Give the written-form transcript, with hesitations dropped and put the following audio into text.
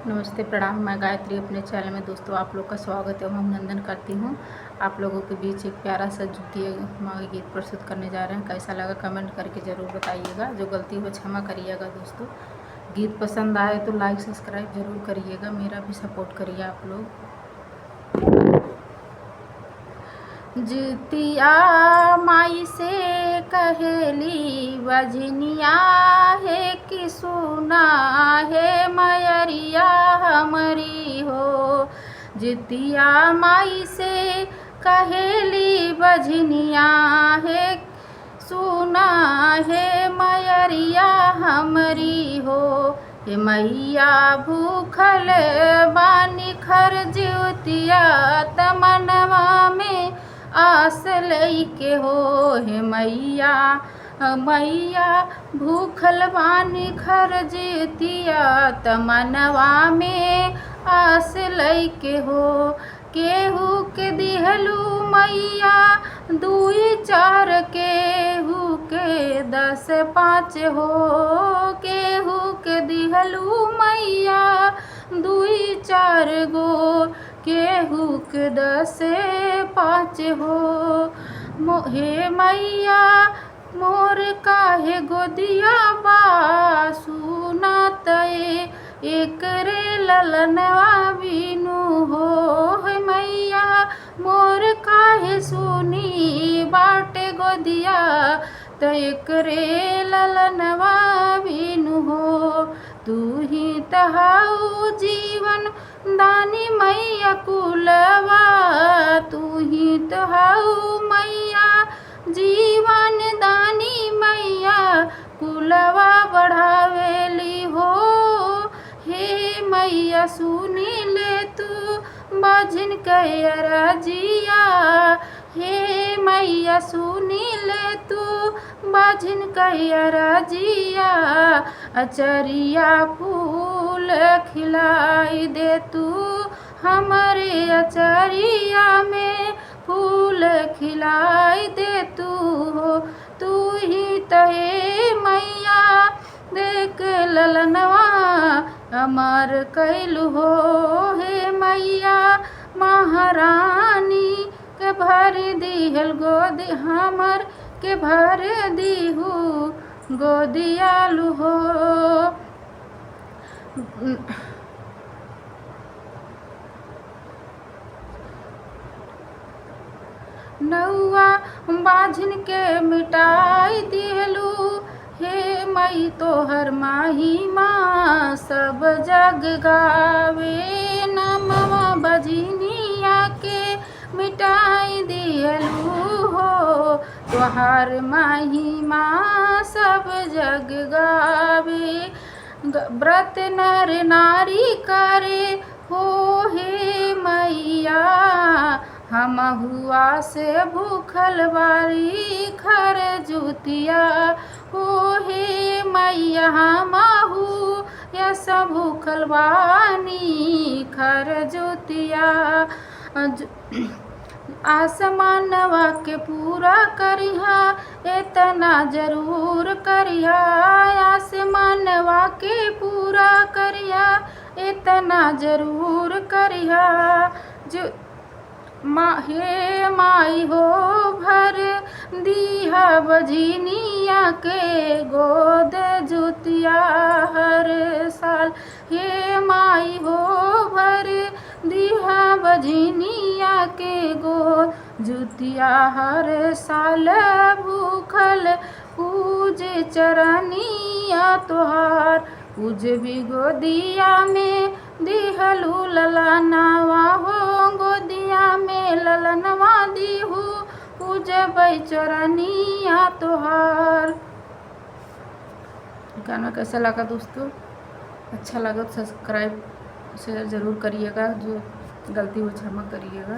नमस्ते प्रणाम। मैं गायत्री अपने चैनल में दोस्तों आप लोग का स्वागत एवं अभिनंदन करती हूँ। आप लोगों के बीच एक प्यारा सा जुतिया माँ गीत प्रस्तुत करने जा रहे हैं। कैसा लगा कमेंट करके ज़रूर बताइएगा। जो गलती हो क्षमा करिएगा दोस्तों। गीत पसंद आए तो लाइक सब्सक्राइब ज़रूर करिएगा। मेरा भी सपोर्ट करिए आप लोग। जुतिया माई से कहेली बजनिया है कि सुना है मयरिया हमारी हो। जुतिया माई से कहेली बजनिया है सुना है मयरिया हमारी हो। हे मैया भूखल बानी खर जुतिया तमनवा में आस लइके हो। हे मैया मैया भूखल बानी खर जुतिया तमनवा में आस लइके हो। केहू के दिहलू मैया दुई चार केहू के 10 5 हो। केहू के दिहलू मैया दुई चार गो केहू के 10 5 हो। हे मैया मोर काहे गोदिया बा सुनात एकरे ललनवा बिनु हो। हे मैया मोर काहे सुनी बाटे गोदिया त एकरे ललनवा बिनु हो। तू ही तहाऊ जीवन दानी मैया कुलवा तू ही तहाऊ मैया जीवन दानी मैया कुलवा बढ़ावेली हो। हे मैया सुनी ले तू बाझिन के अरजिया। हे मैया सुनी ले तू बाझिन के अरजिया। अचरिया फूल खिलाई दे तू हमारे अचरिया में फूल खिलाई दे तू हो। तू ही तहे मैया देख ललनवा अमर कैलू हो। हे मैया महारानी के भर दिहल गोदी हमर के भर दीहू गोदियालू हो। नौआ बाझिन के मिटाई दिहलू। हे मई तोहर महिमा सब जग गावे। नमवा बजनिया के मिटाई दिहलू हो। तोहार महिमा सब जग गावे। व्रत नर नारी करे हो। हे मैया हम हुआ से भूखल बारी खर जुतिया हो। हे मैया हमहू यस भूखल बानी खर जुतिया। आसमानवा के पूरा करिहा इतना जरूर करिहा। आसमानवा के पूरा करिहा इतना जरूर करिहा। जो हे माई हो भर दीहा बजनिया के गोद जुतिया हर साल। हे माई हो भर दीहा बजनिया के गोद जुतिया हर साल। भूखल पूजे चरनिया तोहार पूज भी गोदिया में दिहलू ललनवा हो। गोदिया में ललनवा दीहू पूजबै चरनिया तोहार। गाना कैसा लगा दोस्तों? अच्छा लगा तो सब्सक्राइब शेयर ज़रूर करिएगा। जो गलती हो क्षमा करिएगा।